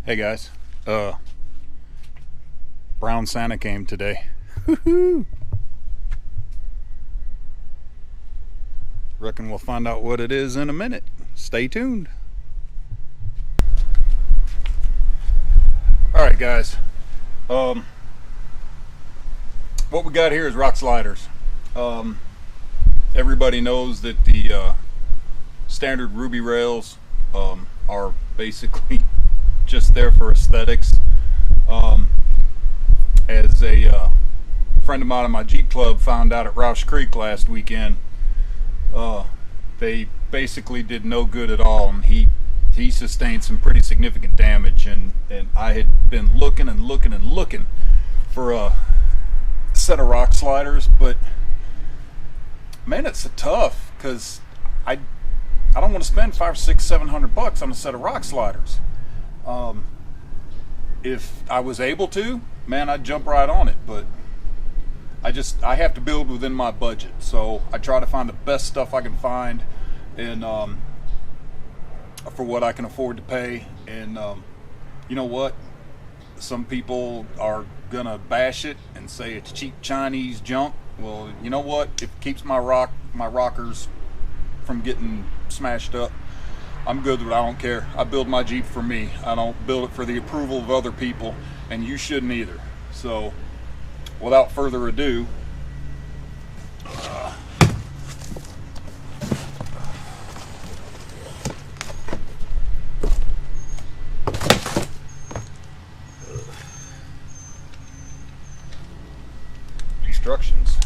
Hey guys, Brown Santa came today. Woohoo! Reckon we'll find out what it is in a minute. Stay tuned. Alright guys, what we got here is rock sliders. Everybody knows that the standard ruby rails are basically just there for aesthetics. As a friend of mine in my Jeep club found out at Roush Creek last weekend, they basically did no good at all, and he sustained some pretty significant damage, and I had been looking for a set of rock sliders, but man, it's tough because I don't want to spend $500, $600, $700 on a set of rock sliders. If I was able to, man, I'd jump right on it, but I have to build within my budget, so I try to find the best stuff I can find, and for what I can afford to pay. And you know what? Some people are gonna bash it and say it's cheap Chinese junk. Well, you know what? If it keeps my rockers from getting smashed up, I'm good with it. I don't care. I build my Jeep for me. I don't build it for the approval of other people, and you shouldn't either. So, without further ado, instructions.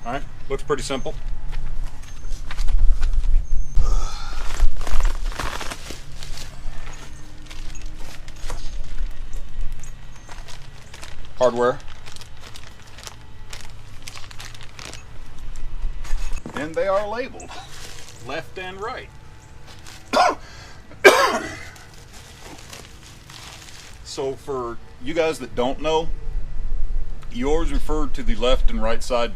Alright, looks pretty simple. Hardware. And they are labeled left and right. So for you guys that don't know, you always refer to the left and right side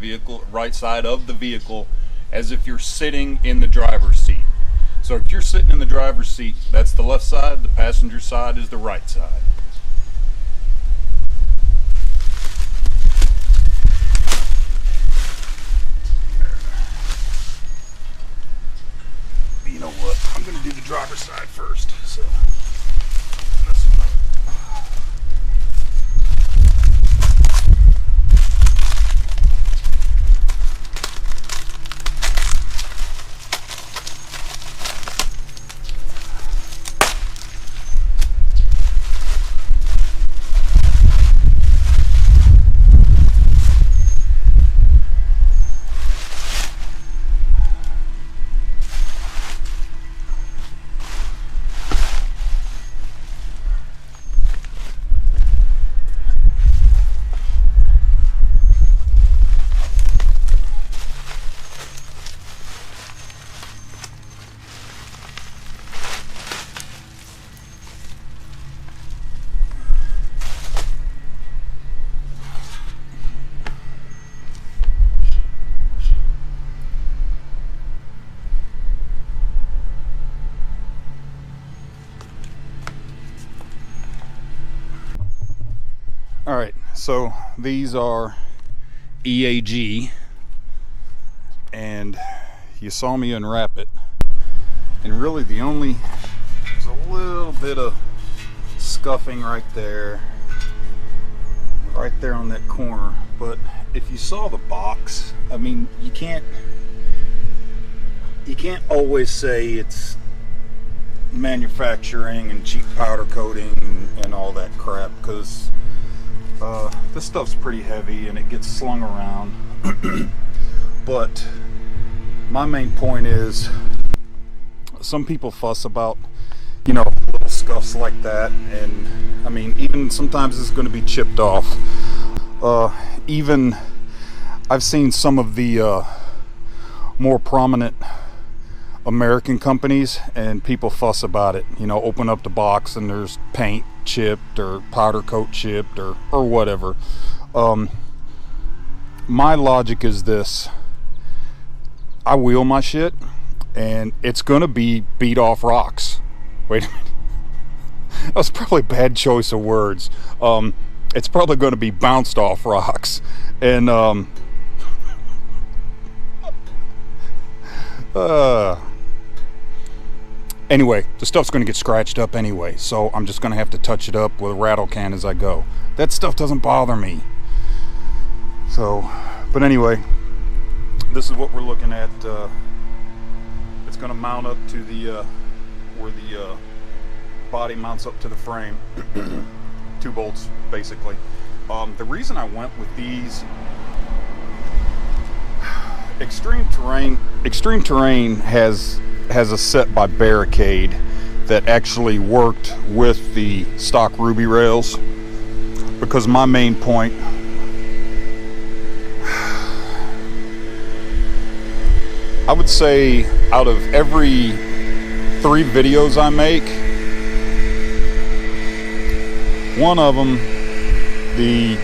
of the vehicle as if you're sitting in the driver's seat. So if you're sitting in the driver's seat, that's the left side, the passenger side is the right side. You know what? I'm going to do the driver's side first. So Alright, so these are EAG, and you saw me unwrap it, and really there's a little bit of scuffing right there on that corner, but if you saw the box, I mean, you can't always say it's manufacturing and cheap powder coating and all that crap, because this stuff's pretty heavy and it gets slung around. But my main point is, some people fuss about, you know, little scuffs like that, and I mean, even sometimes it's going to be chipped off. Even I've seen some of the more prominent American companies, and people fuss about it. You know, open up the box and there's paint chipped or powder coat chipped or whatever. My logic is this: I wheel my shit and it's gonna be beat off rocks. Wait a minute. That was probably a bad choice of words. It's probably going to be bounced off rocks. And anyway, the stuff's going to get scratched up anyway, so I'm just going to have to touch it up with a rattle can as I go. That stuff doesn't bother me. So, but anyway, this is what we're looking at. It's going to mount up to the where the body mounts up to the frame. 2 bolts basically. The reason I went with these Extreme Terrain has a set by Barricade that actually worked with the stock Ruby rails, because my main point, I would say out of every 3 videos I make, one of them, the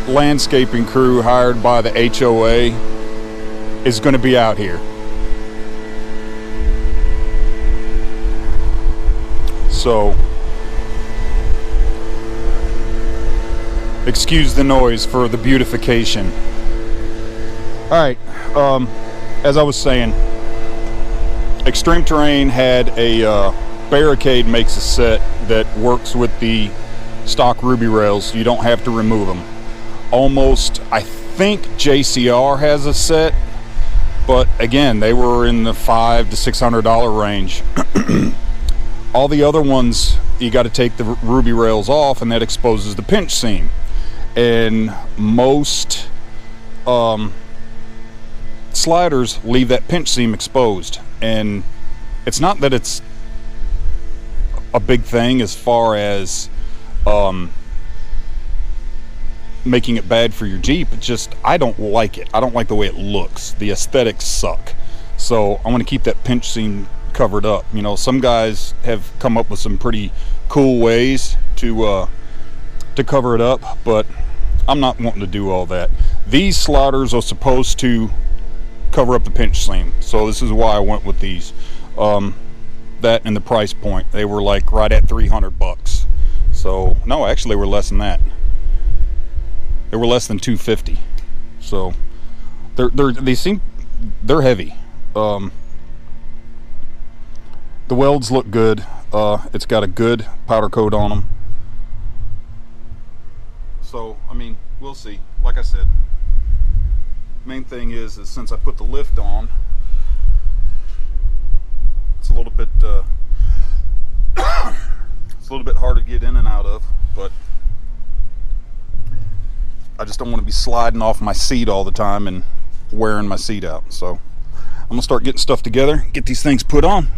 landscaping crew hired by the HOA is going to be out here. So, excuse the noise for the beautification. Alright, as I was saying, Extreme Terrain had a Barricade makes a set that works with the stock Ruby rails. You don't have to remove them. Almost, I think JCR has a set, but again, they were in the $500 to $600 range. All the other ones, you got to take the Ruby rails off, and that exposes the pinch seam. And most sliders leave that pinch seam exposed. And it's not that it's a big thing as far as making it bad for your Jeep. It's just, I don't like it. I don't like the way it looks. The aesthetics suck. So I want to keep that pinch seam covered up. You know, some guys have come up with some pretty cool ways to cover it up, but I'm not wanting to do all that. These sliders are supposed to cover up the pinch seam, so this is why I went with these. That and the price point, they were like right at $300. So no, actually they were less than that. They were less than $250. So they're heavy. The welds look good. It's got a good powder coat on them. So I mean, we'll see. Like I said, main thing is since I put the lift on, it's a little bit hard to get in and out of, but I just don't want to be sliding off my seat all the time and wearing my seat out. So I'm gonna start getting stuff together, get these things put on.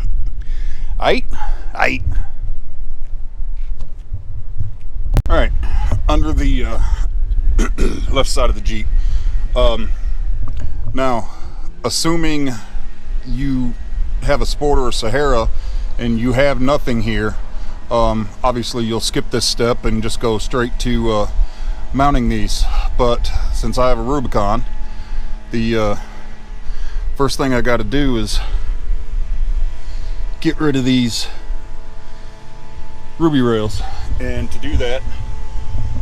Aight. All right, under the left side of the Jeep. Now, assuming you have a Sport or a Sahara and you have nothing here, obviously you'll skip this step and just go straight to mounting these. But since I have a Rubicon, the first thing I got to do is get rid of these Ruby rails, and to do that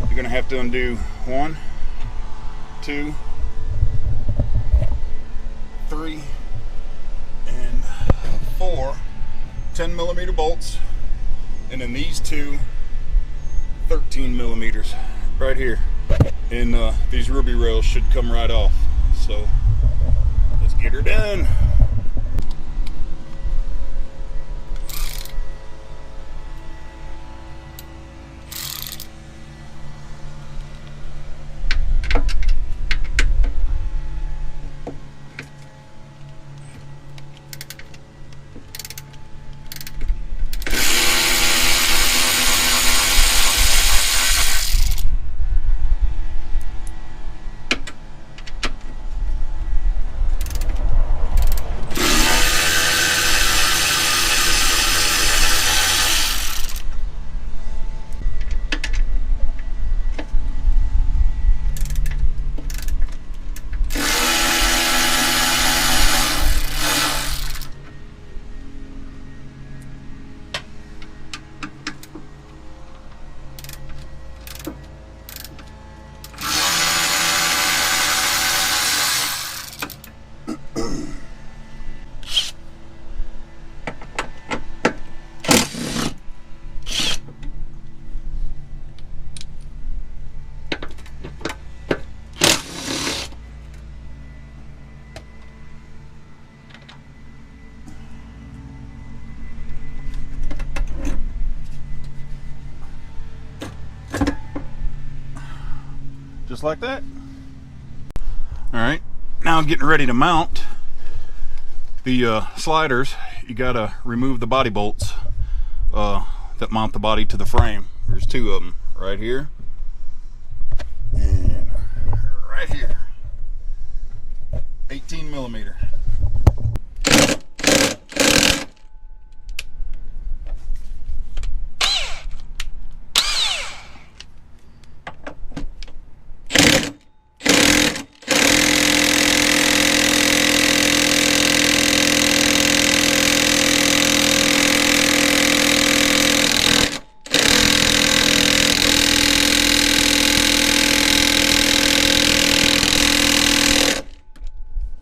you're gonna have to undo 1, 2, 3, and 4 10mm bolts, and then these 2 13mm right here, and these Ruby rails should come right off. So let's get her done. just like that. All right, now I'm getting ready to mount the sliders. You gotta remove the body bolts that mount the body to the frame. There's two of them right here and right here. 18 millimeter.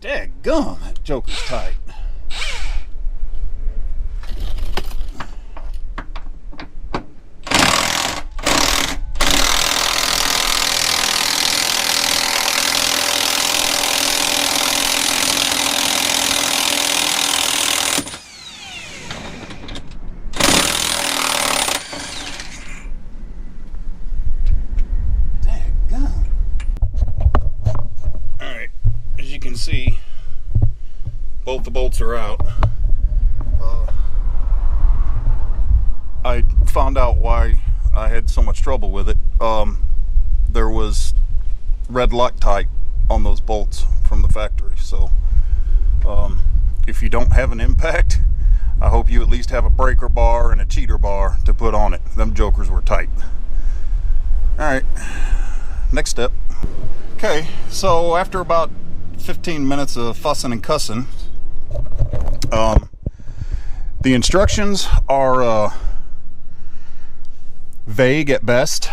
Daggum, that joker's tight. See, both the bolts are out. I found out why I had so much trouble with it. There was red Loctite on those bolts from the factory, so if you don't have an impact, I hope you at least have a breaker bar and a cheater bar to put on it. Them jokers were tight. Alright, next step. Okay, so after about 15 minutes of fussing and cussing, the instructions are vague at best,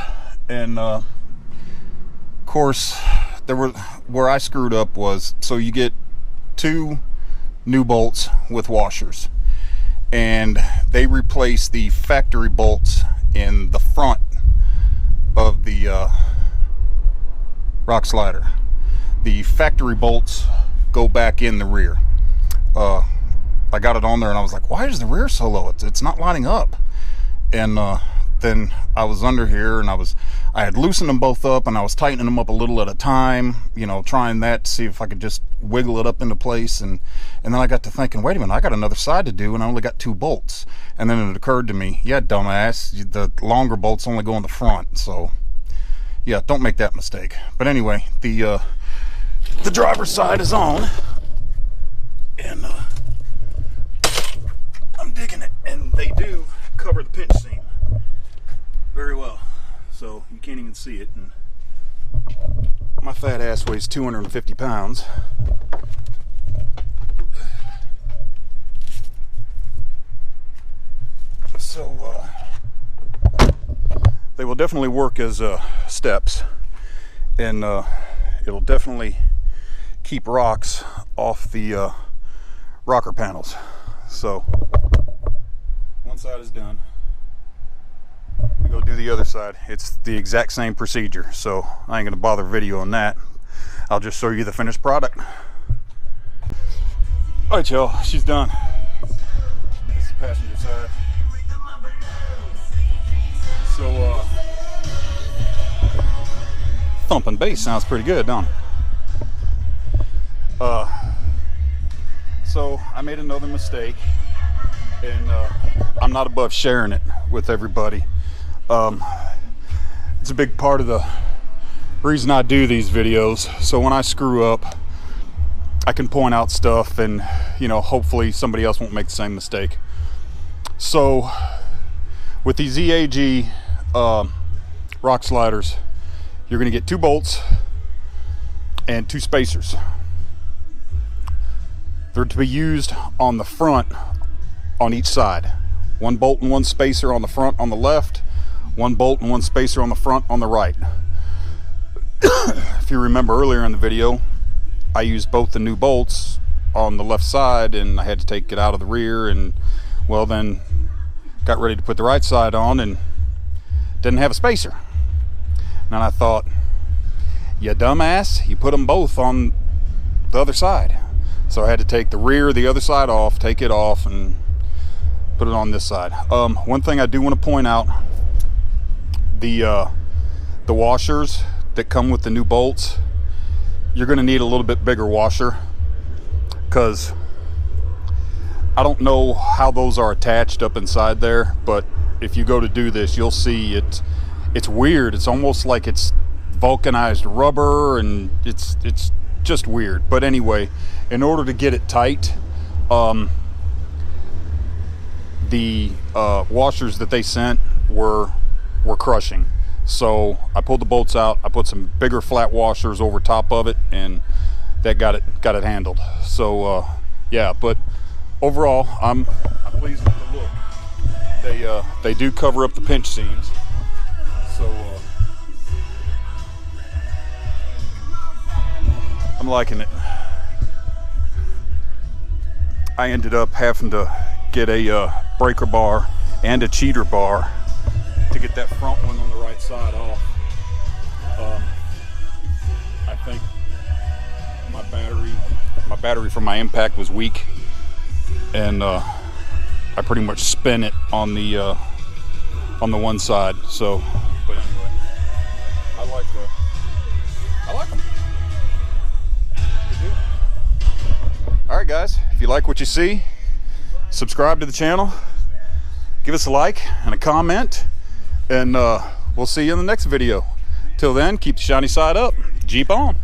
and of course where I screwed up was, so you get two new bolts with washers, and they replace the factory bolts in the front of the rock slider. The factory bolts go back in the rear. I got it on there and I was like, why is the rear so low? It's not lining up. And then I was under here and I had loosened them both up and I was tightening them up a little at a time, you know, trying that to see if I could just wiggle it up into place. And then I got to thinking, wait a minute, I got another side to do and I only got two bolts. And then it occurred to me, yeah, dumbass, the longer bolts only go in the front. So yeah, don't make that mistake. But anyway, the driver's side is on, and I'm digging it, and they do cover the pinch seam very well, so you can't even see it. And my fat ass weighs 250 pounds. So they will definitely work as steps, and it'll definitely keep rocks off the rocker panels. So one side is done. We go do the other side. It's the exact same procedure, so I ain't gonna bother videoing that. I'll just show you the finished product. All right, y'all, she's done. This is the passenger side. So thumping bass sounds pretty good, don't it? So I made another mistake, and I'm not above sharing it with everybody. It's a big part of the reason I do these videos, so when I screw up I can point out stuff and, you know, hopefully somebody else won't make the same mistake. So with these EAG rock sliders, you're going to get two bolts and two spacers. They're to be used on the front on each side. One bolt and one spacer on the front on the left, one bolt and one spacer on the front on the right. If you remember earlier in the video, I used both the new bolts on the left side and I had to take it out of the rear, and well, then got ready to put the right side on and didn't have a spacer. And I thought, you dumbass, you put them both on the other side. So I had to take the rear, the other side off, take it off, and put it on this side. One thing I do want to point out, the washers that come with the new bolts, you're going to need a little bit bigger washer, because I don't know how those are attached up inside there, but if you go to do this, you'll see it's weird. It's almost like it's vulcanized rubber, and it's just weird. But anyway, in order to get it tight, the washers that they sent were crushing. So I pulled the bolts out, I put some bigger flat washers over top of it, and that got it handled. So yeah, but overall I'm pleased with the look. They do cover up the pinch seams, so I'm liking it. I ended up having to get a breaker bar and a cheater bar to get that front one on the right side off. I think my battery from my impact was weak, and I pretty much spin it on the one side. So, but anyway, I like them. Good deal. All right, guys, if you like what you see, subscribe to the channel, give us a like and a comment, and we'll see you in the next video. Till then, keep the shiny side up. Jeep on.